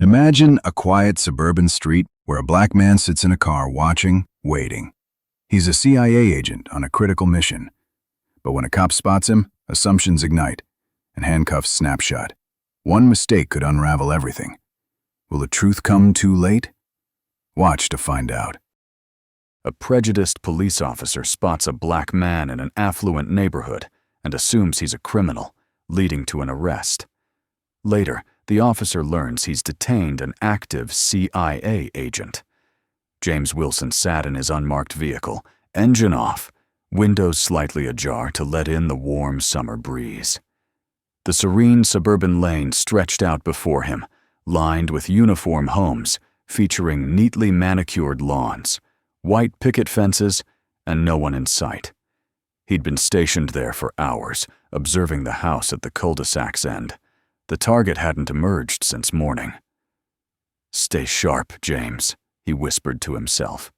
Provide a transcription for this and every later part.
Imagine a quiet suburban street where a black man sits in a car watching, waiting. He's a CIA agent on a critical mission. But when a cop spots him, assumptions ignite, and handcuffs snap shut. One mistake could unravel everything. Will the truth come too late? Watch to find out. A prejudiced police officer spots a black man in an affluent neighborhood and assumes he's a criminal, leading to an arrest. Later, the officer learns he's detained an active CIA agent. James Wilson sat in his unmarked vehicle, engine off, windows slightly ajar to let in the warm summer breeze. The serene suburban lane stretched out before him, lined with uniform homes featuring neatly manicured lawns, white picket fences, and no one in sight. He'd been stationed there for hours, observing the house at the cul-de-sac's end. The target hadn't emerged since morning. "Stay sharp, James," he whispered to himself.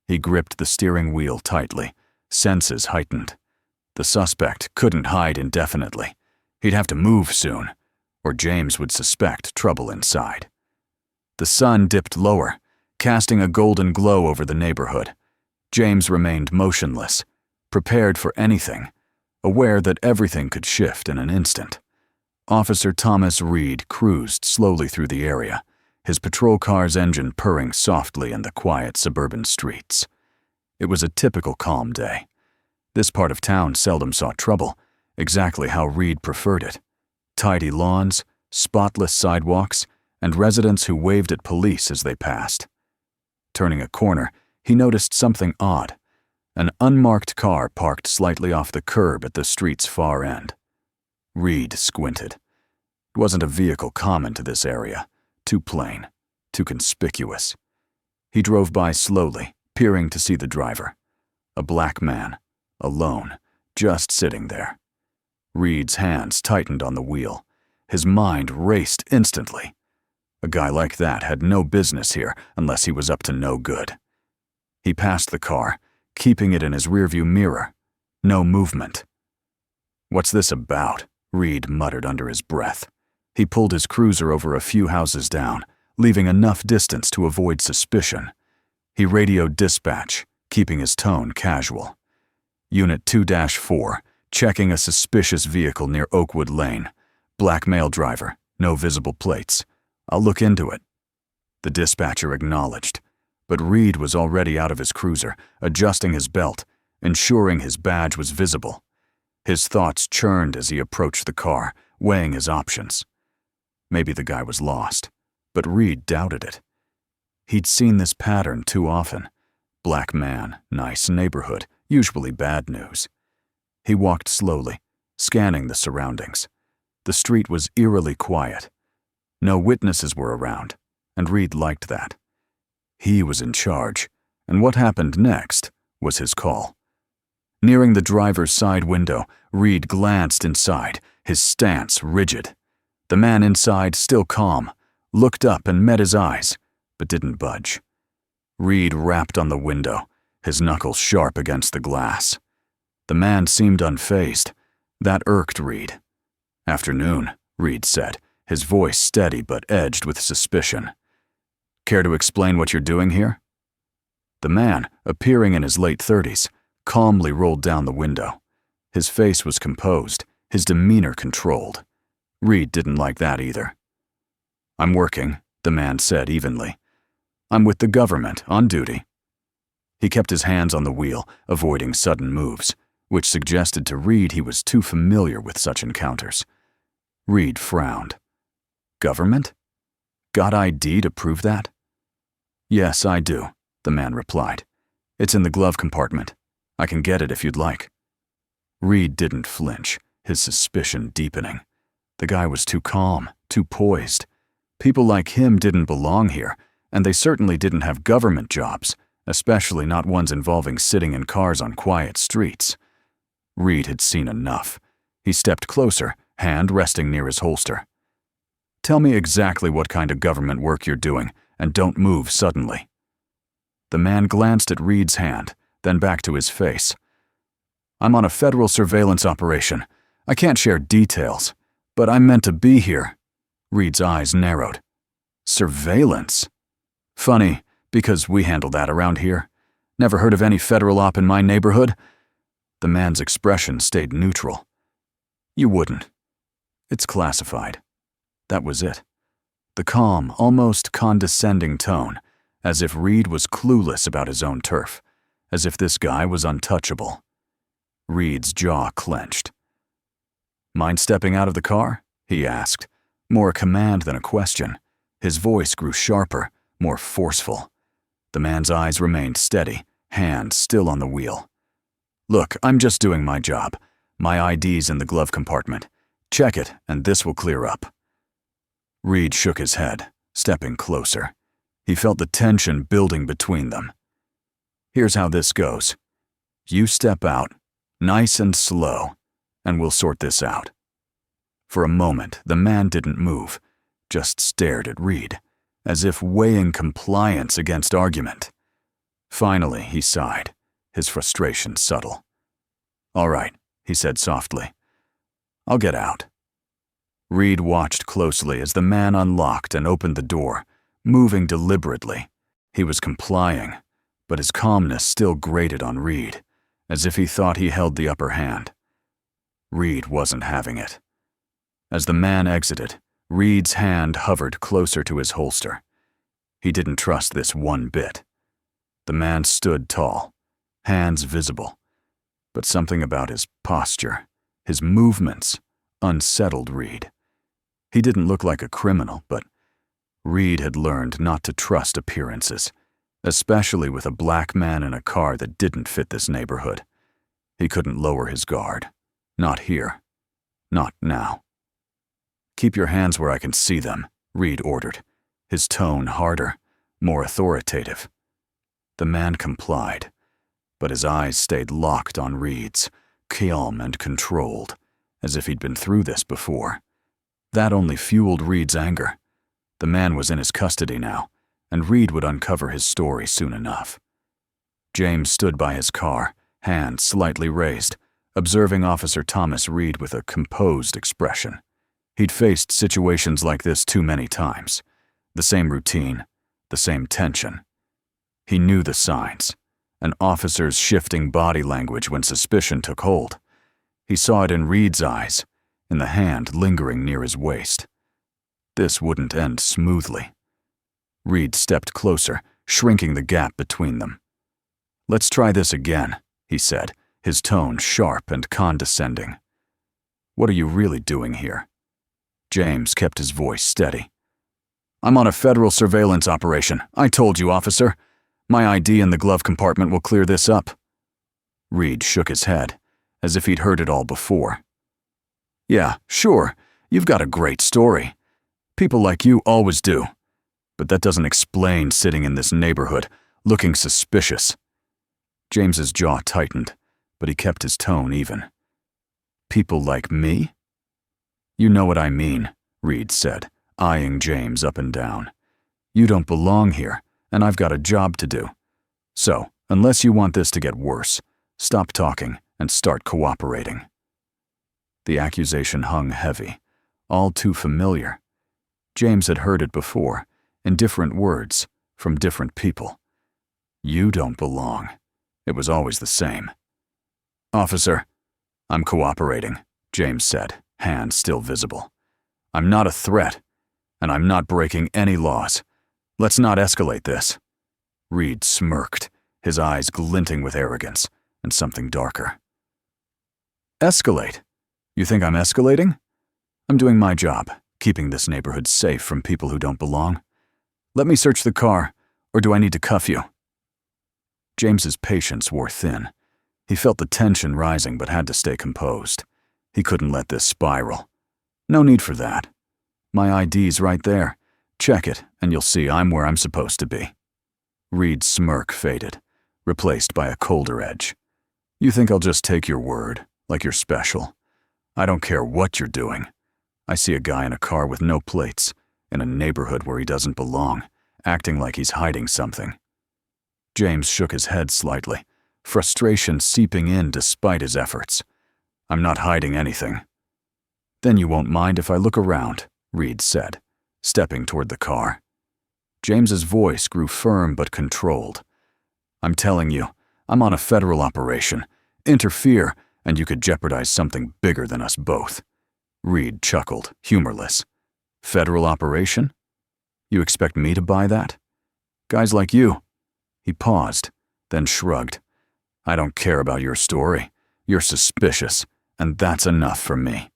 He gripped the steering wheel tightly, senses heightened. The suspect couldn't hide indefinitely. He'd have to move soon, or James would suspect trouble inside. The sun dipped lower, casting a golden glow over the neighborhood. James remained motionless, prepared for anything, aware that everything could shift in an instant. Officer Thomas Reed cruised slowly through the area, his patrol car's engine purring softly in the quiet suburban streets. It was a typical calm day. This part of town seldom saw trouble, exactly how Reed preferred it. Tidy lawns, spotless sidewalks, and residents who waved at police as they passed. Turning a corner, he noticed something odd. An unmarked car parked slightly off the curb at the street's far end. Reed squinted. It wasn't a vehicle common to this area, too plain, too conspicuous. He drove by slowly, peering to see the driver. A black man, alone, just sitting there. Reed's hands tightened on the wheel. His mind raced instantly. A guy like that had no business here unless he was up to no good. He passed the car, keeping it in his rearview mirror. No movement. "What's this about?" Reed muttered under his breath. He pulled his cruiser over a few houses down, leaving enough distance to avoid suspicion. He radioed dispatch, keeping his tone casual. "Unit 2-4, checking a suspicious vehicle near Oakwood Lane. Black male driver, no visible plates. I'll look into it." The dispatcher acknowledged, but Reed was already out of his cruiser, adjusting his belt, ensuring his badge was visible. His thoughts churned as he approached the car, weighing his options. Maybe the guy was lost, but Reed doubted it. He'd seen this pattern too often. Black man, nice neighborhood, usually bad news. He walked slowly, scanning the surroundings. The street was eerily quiet. No witnesses were around, and Reed liked that. He was in charge, and what happened next was his call. Nearing the driver's side window, Reed glanced inside, his stance rigid. The man inside, still calm, looked up and met his eyes, but didn't budge. Reed rapped on the window, his knuckles sharp against the glass. The man seemed unfazed. That irked Reed. "Afternoon," Reed said, his voice steady but edged with suspicion. "Care to explain what you're doing here?" The man, appearing in his late 30s, calmly rolled down the window. His face was composed, his demeanor controlled. Reed didn't like that either. "I'm working," the man said evenly. "I'm with the government, on duty." He kept his hands on the wheel, avoiding sudden moves, which suggested to Reed he was too familiar with such encounters. Reed frowned. "Government? Got ID to prove that?" "Yes, I do," the man replied. "It's in the glove compartment. I can get it if you'd like." Reed didn't flinch, his suspicion deepening. The guy was too calm, too poised. People like him didn't belong here, and they certainly didn't have government jobs, especially not ones involving sitting in cars on quiet streets. Reed had seen enough. He stepped closer, hand resting near his holster. "Tell me exactly what kind of government work you're doing, and don't move suddenly." The man glanced at Reed's hand, then back to his face. "I'm on a federal surveillance operation. I can't share details, but I'm meant to be here." Reed's eyes narrowed. Surveillance? Funny, because we handle that around here. Never heard of any federal op in my neighborhood. The man's expression stayed neutral. You wouldn't. It's classified. That was it. The calm, almost condescending tone, as if Reed was clueless about his own turf, as if this guy was untouchable. Reed's jaw clenched. Mind stepping out of the car? He asked, more a command than a question. His voice grew sharper, more forceful. The man's eyes remained steady, hand still on the wheel. Look, I'm just doing my job. My ID's in the glove compartment. Check it, and this will clear up. Reed shook his head, stepping closer. He felt the tension building between them. Here's how this goes. You step out, nice and slow, and we'll sort this out. For a moment, the man didn't move, just stared at Reed, as if weighing compliance against argument. Finally, he sighed, his frustration subtle. All right, he said softly. I'll get out. Reed watched closely as the man unlocked and opened the door, moving deliberately. He was complying, but his calmness still grated on Reed, as if he thought he held the upper hand. Reed wasn't having it. As the man exited, Reed's hand hovered closer to his holster. He didn't trust this one bit. The man stood tall, hands visible, but something about his posture, his movements, unsettled Reed. He didn't look like a criminal, but Reed had learned not to trust appearances, especially with a black man in a car that didn't fit this neighborhood. He couldn't lower his guard. Not here. Not now. Keep your hands where I can see them, Reed ordered, his tone harder, more authoritative. The man complied, but his eyes stayed locked on Reed's, calm and controlled, as if he'd been through this before. That only fueled Reed's anger. The man was in his custody now, and Reed would uncover his story soon enough. James stood by his car, hand slightly raised, observing Officer Thomas Reed with a composed expression. He'd faced situations like this too many times. The same routine, the same tension. He knew the signs, an officer's shifting body language when suspicion took hold. He saw it in Reed's eyes, in the hand lingering near his waist. This wouldn't end smoothly. Reed stepped closer, shrinking the gap between them. Let's try this again, he said, his tone sharp and condescending. What are you really doing here? James kept his voice steady. I'm on a federal surveillance operation. I told you, officer. My ID in the glove compartment will clear this up. Reed shook his head, as if he'd heard it all before. Yeah, sure, you've got a great story. People like you always do. But that doesn't explain sitting in this neighborhood, looking suspicious. James's jaw tightened, but he kept his tone even. People like me? You know what I mean, Reed said, eyeing James up and down. You don't belong here, and I've got a job to do. So, unless you want this to get worse, stop talking and start cooperating. The accusation hung heavy, all too familiar. James had heard it before, in different words, from different people. You don't belong. It was always the same. Officer, I'm cooperating, James said, hand still visible. I'm not a threat, and I'm not breaking any laws. Let's not escalate this. Reed smirked, his eyes glinting with arrogance and something darker. Escalate? You think I'm escalating? I'm doing my job, keeping this neighborhood safe from people who don't belong. Let me search the car, or do I need to cuff you? James's patience wore thin. He felt the tension rising but had to stay composed. He couldn't let this spiral. No need for that. My ID's right there. Check it, and you'll see I'm where I'm supposed to be. Reed's smirk faded, replaced by a colder edge. You think I'll just take your word, like you're special? I don't care what you're doing. I see a guy in a car with no plates, in a neighborhood where he doesn't belong, acting like he's hiding something. James shook his head slightly, frustration seeping in despite his efforts. I'm not hiding anything. Then you won't mind if I look around, Reed said, stepping toward the car. James's voice grew firm but controlled. "I'm telling you, I'm on a federal operation. Interfere, and you could jeopardize something bigger than us both." Reed chuckled, humorless. "Federal operation? You expect me to buy that? Guys like you." He paused, then shrugged. "I don't care about your story. You're suspicious, and that's enough for me."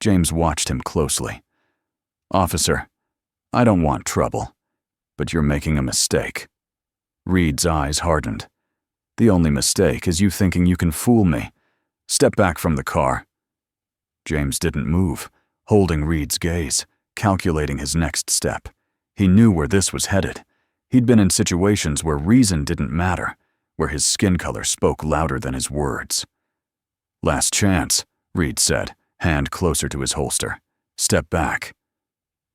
James watched him closely. "Officer, I don't want trouble, but you're making a mistake." Reed's eyes hardened. "The only mistake is you thinking you can fool me. Step back from the car." James didn't move, holding Reed's gaze, calculating his next step. He knew where this was headed. He'd been in situations where reason didn't matter, where his skin color spoke louder than his words. "Last chance," Reed said, hand closer to his holster. "Step back."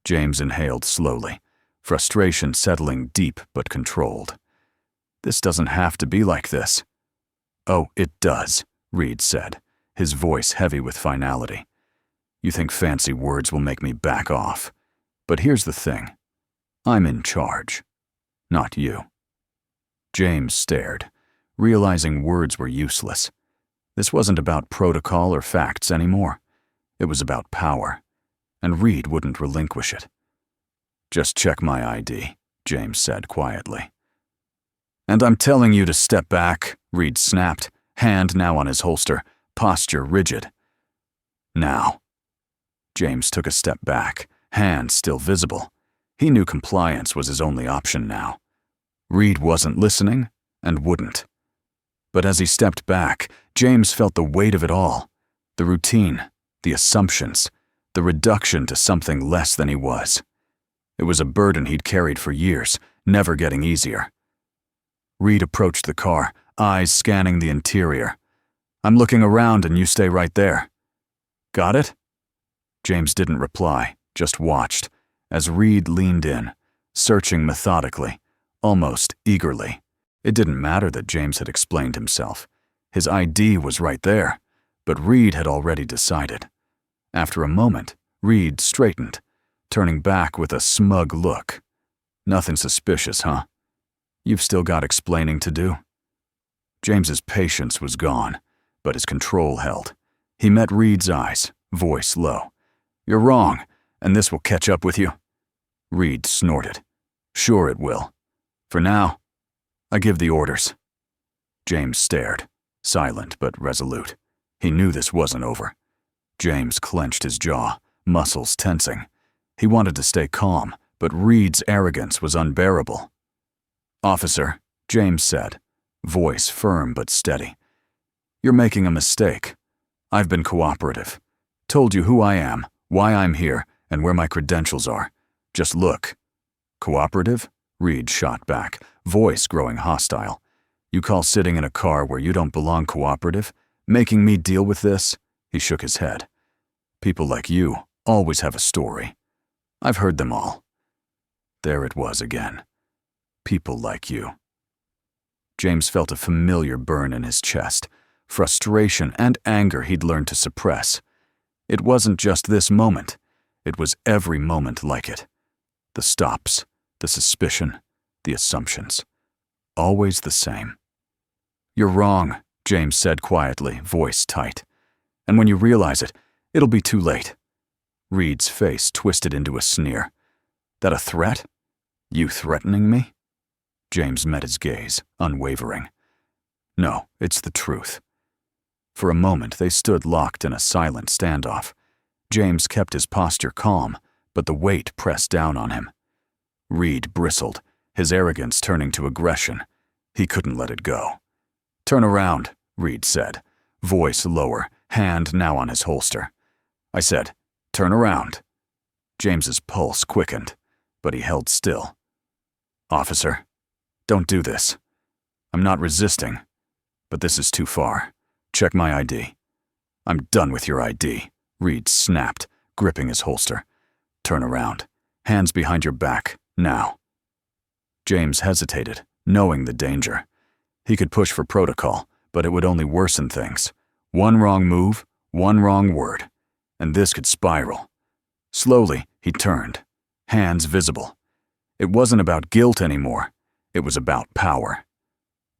James inhaled slowly, frustration settling deep but controlled. "This doesn't have to be like this." "Oh, it does," Reed said, his voice heavy with finality. "You think fancy words will make me back off. But here's the thing. I'm in charge, not you." James stared, realizing words were useless. This wasn't about protocol or facts anymore. It was about power, and Reed wouldn't relinquish it. "Just check my ID," James said quietly. "And I'm telling you to step back," Reed snapped, hand now on his holster, posture rigid. "Now." James took a step back, hand still visible. He knew compliance was his only option now. Reed wasn't listening and wouldn't. But as he stepped back, James felt the weight of it all. The routine, the assumptions, the reduction to something less than he was. It was a burden he'd carried for years, never getting easier. Reed approached the car, eyes scanning the interior. "I'm looking around and you stay right there." "Got it?" James didn't reply, just watched, as Reed leaned in, searching methodically, almost eagerly. It didn't matter that James had explained himself. His ID was right there, but Reed had already decided. After a moment, Reed straightened, turning back with a smug look. "Nothing suspicious, huh? You've still got explaining to do?" James's patience was gone, but his control held. He met Reed's eyes, voice low. "You're wrong, and this will catch up with you." Reed snorted. "Sure it will. For now, I give the orders." James stared, silent but resolute. He knew this wasn't over. James clenched his jaw, muscles tensing. He wanted to stay calm, but Reed's arrogance was unbearable. "Officer," James said, voice firm but steady. "You're making a mistake. I've been cooperative. Told you who I am, why I'm here, and where my credentials are. Just look." "Cooperative?" Reed shot back, voice growing hostile. "You call sitting in a car where you don't belong cooperative? Making me deal with this?" He shook his head. "People like you always have a story. I've heard them all." There it was again. People like you. James felt a familiar burn in his chest, frustration and anger he'd learned to suppress. It wasn't just this moment. It was every moment like it. The stops, the suspicion, the assumptions. Always the same. "You're wrong," James said quietly, voice tight. "And when you realize it, it'll be too late." Reed's face twisted into a sneer. "That a threat? You threatening me?" James met his gaze, unwavering. "No, it's the truth." For a moment, they stood locked in a silent standoff. James kept his posture calm, but the weight pressed down on him. Reed bristled, his arrogance turning to aggression. He couldn't let it go. "Turn around," Reed said, voice lower, hand now on his holster. "I said, turn around." James's pulse quickened, but he held still. "Officer, don't do this. I'm not resisting, but this is too far. Check my ID." "I'm done with your ID," Reed snapped, gripping his holster. "Turn around. Hands behind your back, now." James hesitated, knowing the danger. He could push for protocol, but it would only worsen things. One wrong move, one wrong word, and this could spiral. Slowly, he turned, hands visible. It wasn't about guilt anymore. It was about power.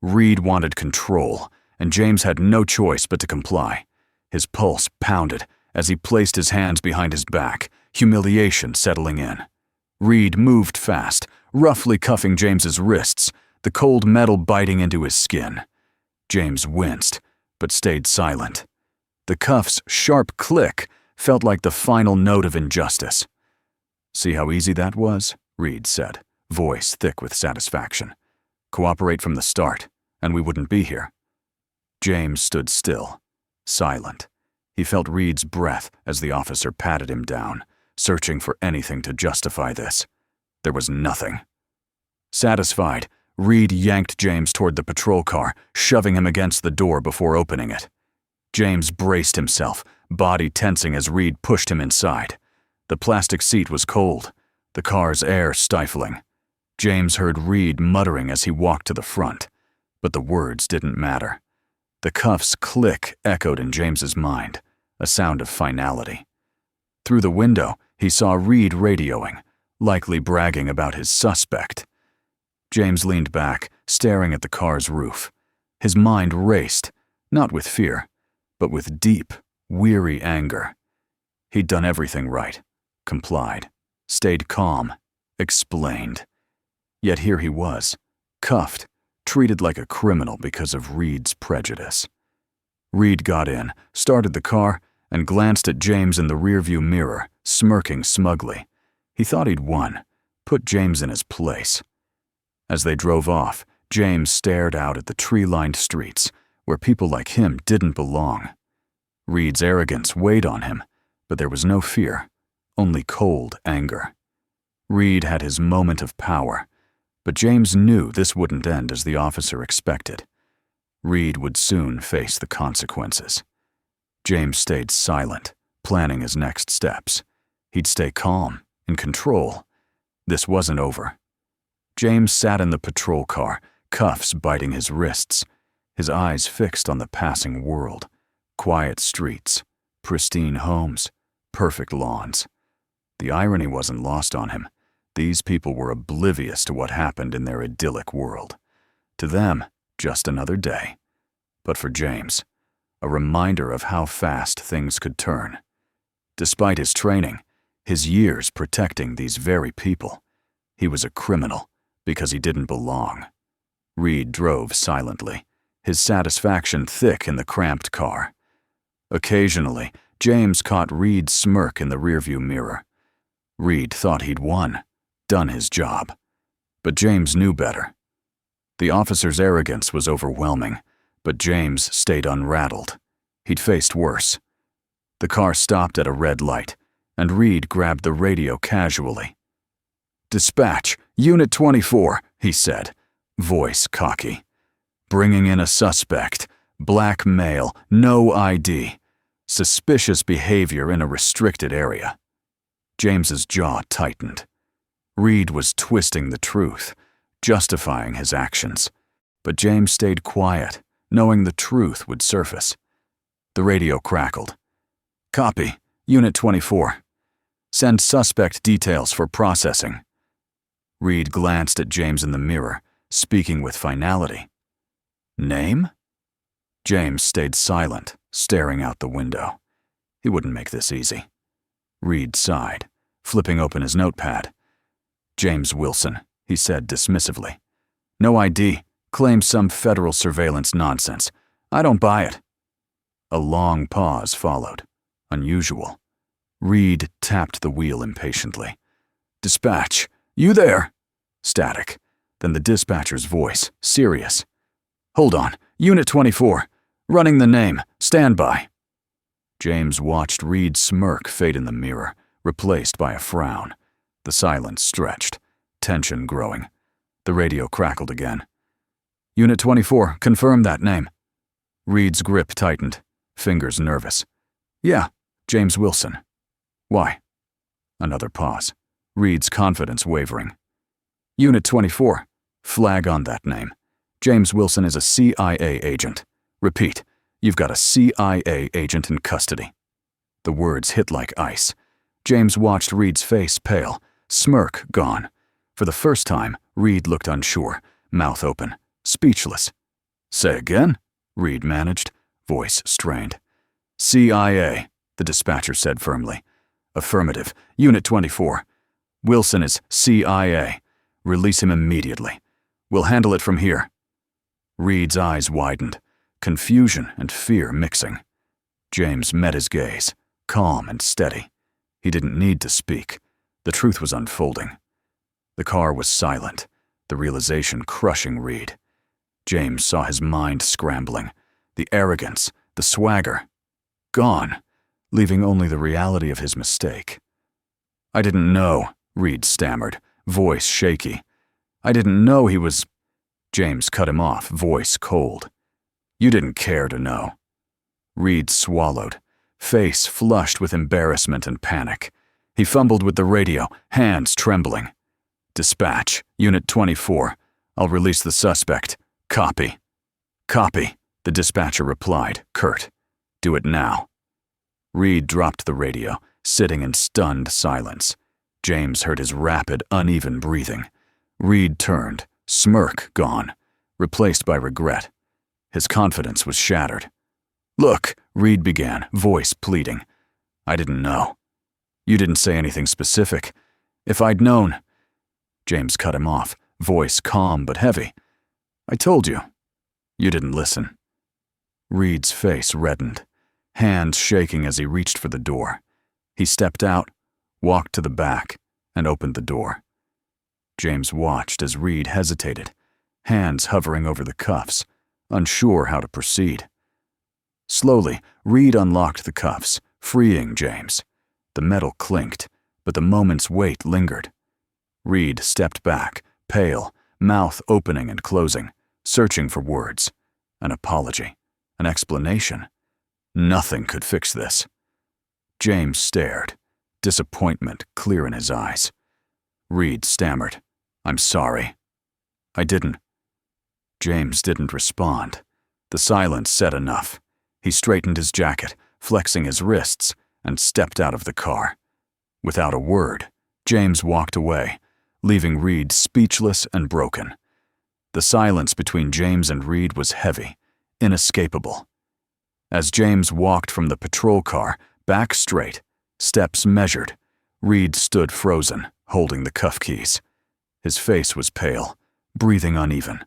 Reed wanted control, and James had no choice but to comply. His pulse pounded as he placed his hands behind his back, humiliation settling in. Reed moved fast, roughly cuffing James's wrists, the cold metal biting into his skin. James winced, but stayed silent. The cuff's sharp click felt like the final note of injustice. "See how easy that was?" Reed said, voice thick with satisfaction. "Cooperate from the start, and we wouldn't be here." James stood still, silent. He felt Reed's breath as the officer patted him down, searching for anything to justify this. There was nothing. Satisfied, Reed yanked James toward the patrol car, shoving him against the door before opening it. James braced himself, body tensing as Reed pushed him inside. The plastic seat was cold, the car's air stifling. James heard Reed muttering as he walked to the front, but the words didn't matter. The cuff's click echoed in James's mind, a sound of finality. Through the window, he saw Reed radioing, likely bragging about his suspect. James leaned back, staring at the car's roof. His mind raced, not with fear, but with deep, weary anger. He'd done everything right, complied, stayed calm, explained. Yet here he was, cuffed, treated like a criminal because of Reed's prejudice. Reed got in, started the car, and glanced at James in the rearview mirror, smirking smugly. He thought he'd won, put James in his place. As they drove off, James stared out at the tree-lined streets, where people like him didn't belong. Reed's arrogance weighed on him, but there was no fear, only cold anger. Reed had his moment of power, but James knew this wouldn't end as the officer expected. Reed would soon face the consequences. James stayed silent, planning his next steps. He'd stay calm, in control. This wasn't over. James sat in the patrol car, cuffs biting his wrists, his eyes fixed on the passing world. Quiet streets, pristine homes, perfect lawns. The irony wasn't lost on him. These people were oblivious to what happened in their idyllic world. To them, just another day. But for James, a reminder of how fast things could turn. Despite his training, his years protecting these very people, he was a criminal because he didn't belong. Reed drove silently, his satisfaction thick in the cramped car. Occasionally, James caught Reed's smirk in the rearview mirror. Reed thought he'd won, done his job. But James knew better. The officer's arrogance was overwhelming, but James stayed unrattled. He'd faced worse. The car stopped at a red light, and Reed grabbed the radio casually. "Dispatch, Unit 24, he said, voice cocky. "Bringing in a suspect, black male, no ID. Suspicious behavior in a restricted area." James's jaw tightened. Reed was twisting the truth, justifying his actions. But James stayed quiet, knowing the truth would surface. The radio crackled. "Copy, Unit 24. Send suspect details for processing." Reed glanced at James in the mirror, speaking with finality. "Name?" James stayed silent, staring out the window. He wouldn't make this easy. Reed sighed, flipping open his notepad. "James Wilson," he said dismissively. "No ID, claims some federal surveillance nonsense. I don't buy it." A long pause followed, unusual. Reed tapped the wheel impatiently. "Dispatch, you there?" Static. Then the dispatcher's voice, serious. "Hold on, Unit 24. Running the name. Stand by." James watched Reed's smirk fade in the mirror, replaced by a frown. The silence stretched, tension growing. The radio crackled again. "Unit 24, confirm that name." Reed's grip tightened, fingers nervous. "Yeah, James Wilson." "Why?" Another pause. Reed's confidence wavering. "Unit 24, flag on that name. James Wilson is a CIA agent. Repeat, you've got a CIA agent in custody." The words hit like ice. James watched Reed's face pale, smirk gone. For the first time, Reed looked unsure, mouth open, speechless. "Say again?" Reed managed, voice strained. "CIA," the dispatcher said firmly. "Affirmative. Unit 24. Wilson is CIA. Release him immediately. We'll handle it from here." Reed's eyes widened, confusion and fear mixing. James met his gaze, calm and steady. He didn't need to speak. The truth was unfolding. The car was silent, the realization crushing Reed. James saw his mind scrambling, the arrogance, the swagger, gone, leaving only the reality of his mistake. "I didn't know," Reed stammered, voice shaky. "I didn't know he was—" James cut him off, voice cold. "You didn't care to know." Reed swallowed, face flushed with embarrassment and panic. He fumbled with the radio, hands trembling. "Dispatch, Unit 24. I'll release the suspect. Copy." "Copy," the dispatcher replied, curt. "Do it now." Reed dropped the radio, sitting in stunned silence. James heard his rapid, uneven breathing. Reed turned, smirk gone, replaced by regret. His confidence was shattered. "Look," Reed began, voice pleading. "I didn't know. You didn't say anything specific. If I'd known—" James cut him off, voice calm but heavy. "I told you. You didn't listen." Reed's face reddened, hands shaking as he reached for the door. He stepped out, walked to the back, and opened the door. James watched as Reed hesitated, hands hovering over the cuffs, unsure how to proceed. Slowly, Reed unlocked the cuffs, freeing James. The metal clinked, but the moment's weight lingered. Reed stepped back, pale, mouth opening and closing, searching for words. An apology, an explanation. Nothing could fix this. James stared, disappointment clear in his eyes. Reed stammered, "I'm sorry. I didn't." James didn't respond. The silence said enough. He straightened his jacket, flexing his wrists, and stepped out of the car. Without a word, James walked away, leaving Reed speechless and broken. The silence between James and Reed was heavy, inescapable. As James walked from the patrol car, back straight, steps measured, Reed stood frozen, holding the cuff keys. His face was pale, breathing uneven.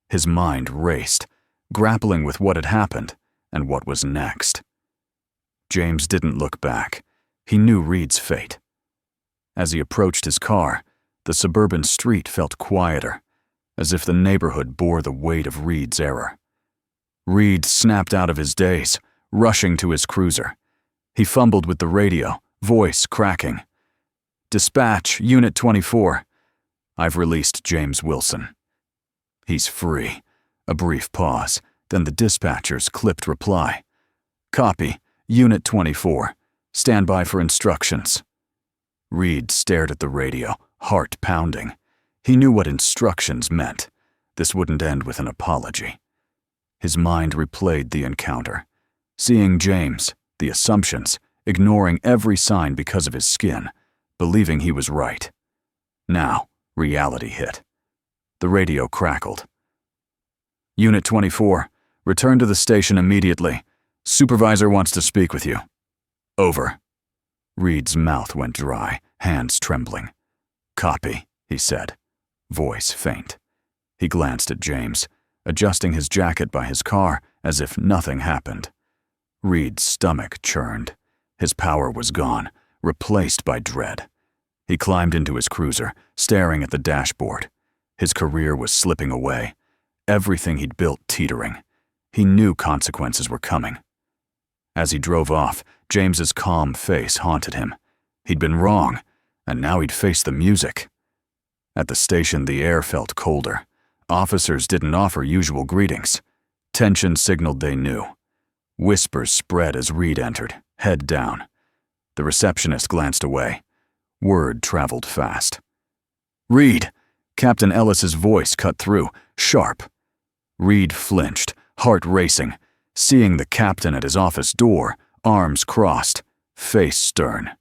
His mind raced, grappling with what had happened and what was next. James didn't look back. He knew Reed's fate. As he approached his car, the suburban street felt quieter, as if the neighborhood bore the weight of Reed's error. Reed snapped out of his daze, rushing to his cruiser. He fumbled with the radio, voice cracking. "Dispatch, Unit 24. I've released James Wilson." "He's free." A brief pause, then the dispatcher's clipped reply. "Copy, Unit 24. Stand by for instructions." Reed stared at the radio, heart pounding. He knew what instructions meant. This wouldn't end with an apology. His mind replayed the encounter, seeing James, the assumptions, ignoring every sign because of his skin, believing he was right. Now, reality hit. The radio crackled. "Unit 24, return to the station immediately. Supervisor wants to speak with you." "Over." Reed's mouth went dry, hands trembling. "Copy," he said, voice faint. He glanced at James, adjusting his jacket by his car as if nothing happened. Reed's stomach churned. His power was gone, replaced by dread. He climbed into his cruiser, staring at the dashboard. His career was slipping away, everything he'd built teetering. He knew consequences were coming. As he drove off, James's calm face haunted him. He'd been wrong, and now he'd face the music. At the station, the air felt colder. Officers didn't offer usual greetings. Tension signaled they knew. Whispers spread as Reed entered, head down. The receptionist glanced away. Word traveled fast. "Reed!" Captain Ellis's voice cut through, sharp. Reed flinched, heart racing, seeing the captain at his office door, arms crossed, face stern.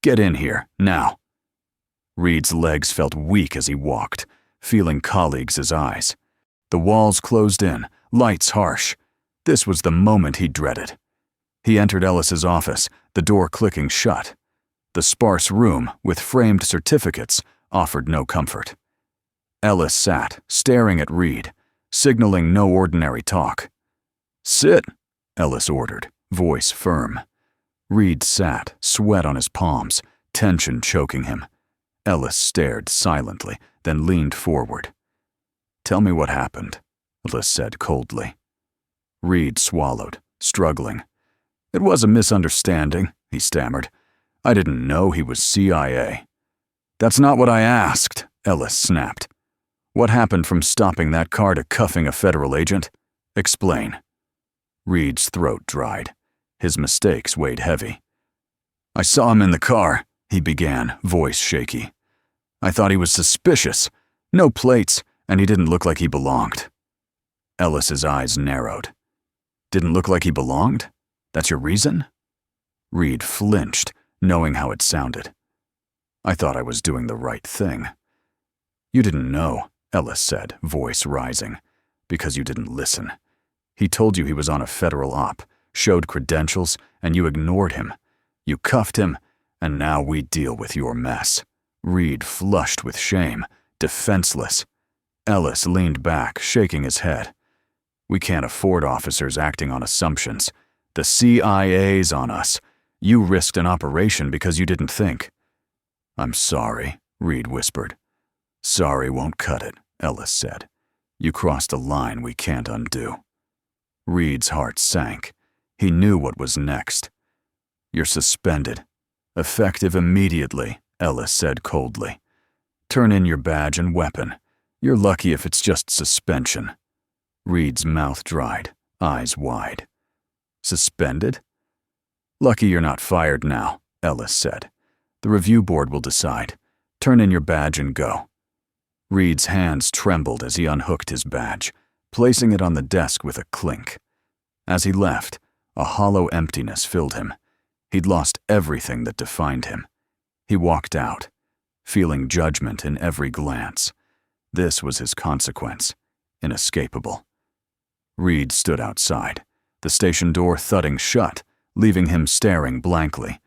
"Get in here, now." Reed's legs felt weak as he walked, feeling colleagues' eyes. The walls closed in, lights harsh. This was the moment he dreaded. He entered Ellis's office, the door clicking shut. The sparse room, with framed certificates, offered no comfort. Ellis sat, staring at Reed, signaling no ordinary talk. "Sit," Ellis ordered, voice firm. Reed sat, sweat on his palms, tension choking him. Ellis stared silently, then leaned forward. "Tell me what happened," Ellis said coldly. Reed swallowed, struggling. "It was a misunderstanding," he stammered. "I didn't know he was CIA." "That's not what I asked," Ellis snapped. "What happened from stopping that car to cuffing a federal agent? Explain." Reed's throat dried. His mistakes weighed heavy. "I saw him in the car," he began, voice shaky. "I thought he was suspicious. No plates, and he didn't look like he belonged." Ellis's eyes narrowed. "Didn't look like he belonged? That's your reason?" Reed flinched, knowing how it sounded. "I thought I was doing the right thing." "You didn't know," Ellis said, voice rising, "because you didn't listen. He told you he was on a federal op, showed credentials, and you ignored him. You cuffed him, and now we deal with your mess." Reed flushed with shame, defenseless. Ellis leaned back, shaking his head. "We can't afford officers acting on assumptions. The CIA's on us. You risked an operation because you didn't think." "I'm sorry," Reed whispered. "Sorry won't cut it," Ellis said. "You crossed a line we can't undo." Reed's heart sank. He knew what was next. "You're suspended. Effective immediately," Ellis said coldly. "Turn in your badge and weapon. You're lucky if it's just suspension." Reed's mouth dried, eyes wide. "Suspended?" "Lucky you're not fired now," Ellis said. "The review board will decide. Turn in your badge and go." Reed's hands trembled as he unhooked his badge, placing it on the desk with a clink. As he left, a hollow emptiness filled him. He'd lost everything that defined him. He walked out, feeling judgment in every glance. This was his consequence, inescapable. Reed stood outside, the station door thudding shut, leaving him staring blankly.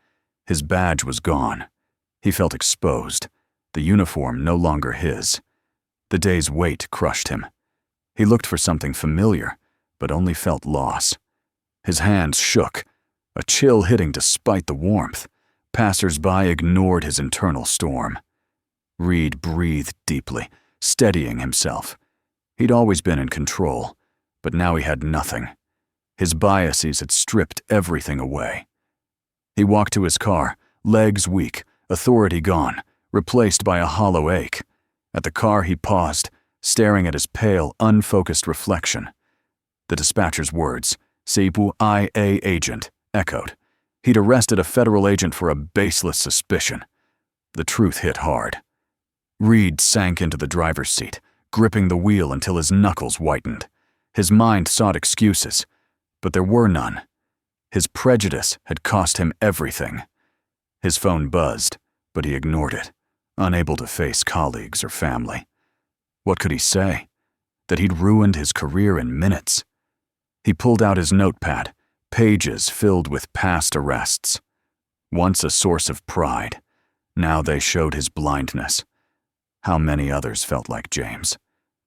His badge was gone. He felt exposed, the uniform no longer his. The day's weight crushed him. He looked for something familiar, but only felt loss. His hands shook, a chill hitting despite the warmth. Passers-by ignored his internal storm. Reed breathed deeply, steadying himself. He'd always been in control, but now he had nothing. His biases had stripped everything away. He walked to his car, legs weak, authority gone, replaced by a hollow ache. At the car he paused, staring at his pale, unfocused reflection. The dispatcher's words, "CIA agent," echoed. He'd arrested a federal agent for a baseless suspicion. The truth hit hard. Reed sank into the driver's seat, gripping the wheel until his knuckles whitened. His mind sought excuses, but there were none. His prejudice had cost him everything. His phone buzzed, but he ignored it, unable to face colleagues or family. What could he say? That he'd ruined his career in minutes? He pulled out his notepad, pages filled with past arrests. Once a source of pride, now they showed his blindness. How many others felt like James?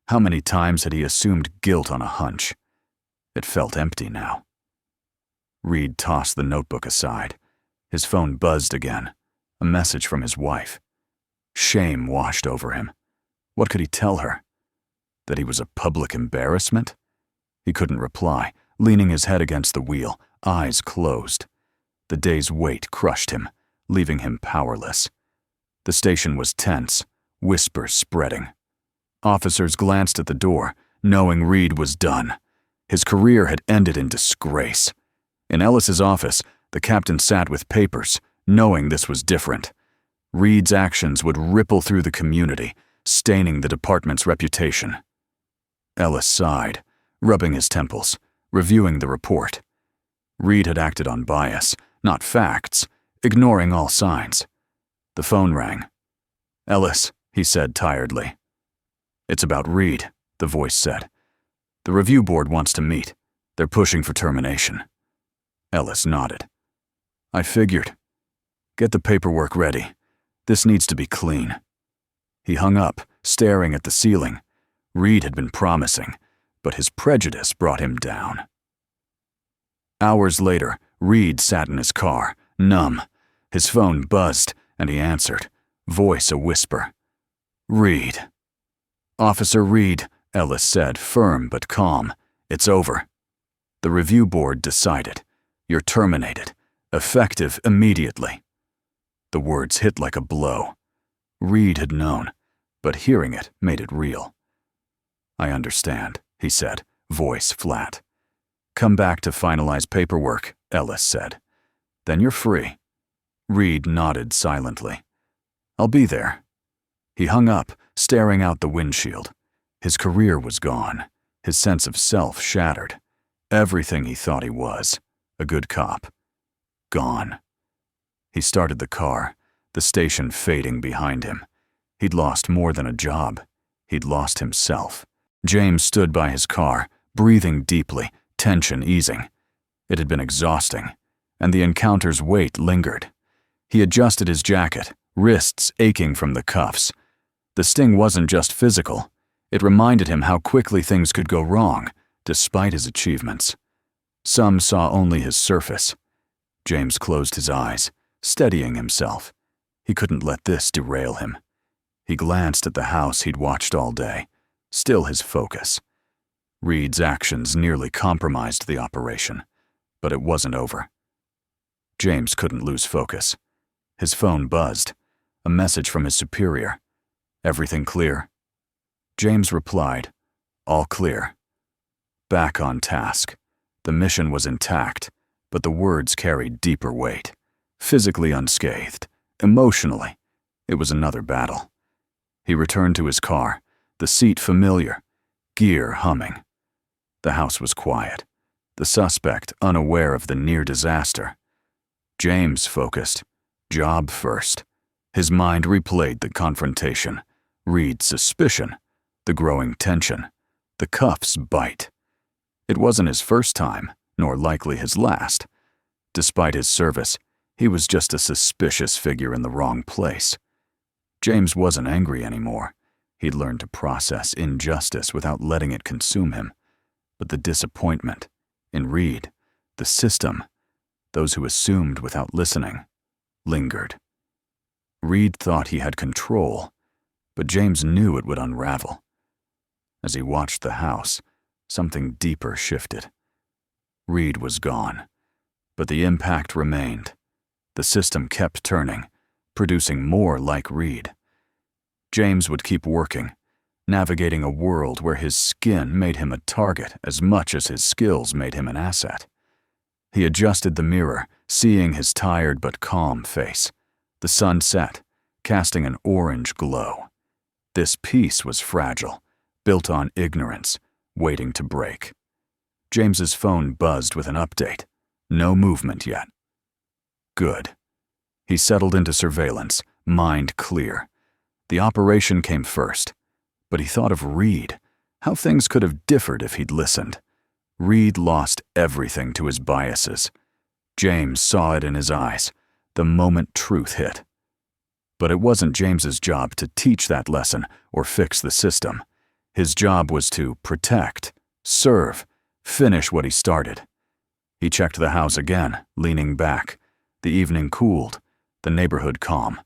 How many times had he assumed guilt on a hunch? It felt empty now. Reed tossed the notebook aside. His phone buzzed again, a message from his wife. Shame washed over him. What could he tell her? That he was a public embarrassment? He couldn't reply, leaning his head against the wheel, eyes closed. The day's weight crushed him, leaving him powerless. The station was tense, whispers spreading. Officers glanced at the door, knowing Reed was done. His career had ended in disgrace. In Ellis's office, the captain sat with papers, knowing this was different. Reed's actions would ripple through the community, staining the department's reputation. Ellis sighed, rubbing his temples, reviewing the report. Reed had acted on bias, not facts, ignoring all signs. The phone rang. "Ellis," he said tiredly. "It's about Reed," the voice said. "The review board wants to meet. They're pushing for termination." Ellis nodded. "I figured. Get the paperwork ready. This needs to be clean." He hung up, staring at the ceiling. Reed had been promising, but his prejudice brought him down. Hours later, Reed sat in his car, numb. His phone buzzed, and he answered, voice a whisper. "Reed." "Officer Reed," Ellis said, firm but calm. "It's over. The review board decided. You're terminated. Effective immediately." The words hit like a blow. Reed had known, but hearing it made it real. "I understand," he said, voice flat. "Come back to finalize paperwork," Ellis said. "Then you're free." Reed nodded silently. "I'll be there." He hung up, staring out the windshield. His career was gone, his sense of self shattered. Everything he thought he was, a good cop, gone. He started the car, the station fading behind him. He'd lost more than a job. He'd lost himself. James stood by his car, breathing deeply, tension easing. It had been exhausting, and the encounter's weight lingered. He adjusted his jacket, wrists aching from the cuffs. The sting wasn't just physical. It reminded him how quickly things could go wrong, despite his achievements. Some saw only his surface. James closed his eyes, steadying himself. He couldn't let this derail him. He glanced at the house he'd watched all day, still his focus. Reed's actions nearly compromised the operation, but it wasn't over. James couldn't lose focus. His phone buzzed, a message from his superior. "Everything clear?" James replied, "All clear." Back on task. The mission was intact, but the words carried deeper weight. Physically unscathed, emotionally, it was another battle. He returned to his car, the seat familiar, gear humming. The house was quiet, the suspect unaware of the near disaster. James focused, job first. His mind replayed the confrontation, Reed's suspicion, the growing tension, the cuffs bite. It wasn't his first time, nor likely his last. Despite his service, he was just a suspicious figure in the wrong place. James wasn't angry anymore. He'd learned to process injustice without letting it consume him. But the disappointment, in Reed, the system, those who assumed without listening, lingered. Reed thought he had control, but James knew it would unravel. As he watched the house, something deeper shifted. Reed was gone, but the impact remained. The system kept turning, producing more like Reed. James would keep working, navigating a world where his skin made him a target as much as his skills made him an asset. He adjusted the mirror, seeing his tired but calm face. The sun set, casting an orange glow. This peace was fragile, built on ignorance, waiting to break. James's phone buzzed with an update. No movement yet. Good. He settled into surveillance, mind clear. The operation came first, but he thought of Reed, how things could have differed if he'd listened. Reed lost everything to his biases. James saw it in his eyes, the moment truth hit. But it wasn't James's job to teach that lesson or fix the system. His job was to protect, serve, finish what he started. He checked the house again, leaning back. The evening cooled, the neighborhood calm.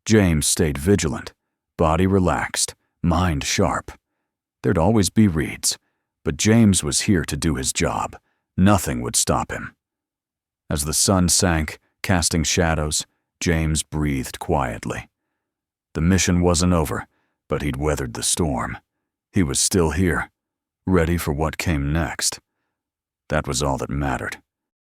James stayed vigilant, body relaxed, mind sharp. There'd always be Reeds, but James was here to do his job. Nothing would stop him. As the sun sank, casting shadows, James breathed quietly. The mission wasn't over, but he'd weathered the storm. He was still here, ready for what came next. That was all that mattered.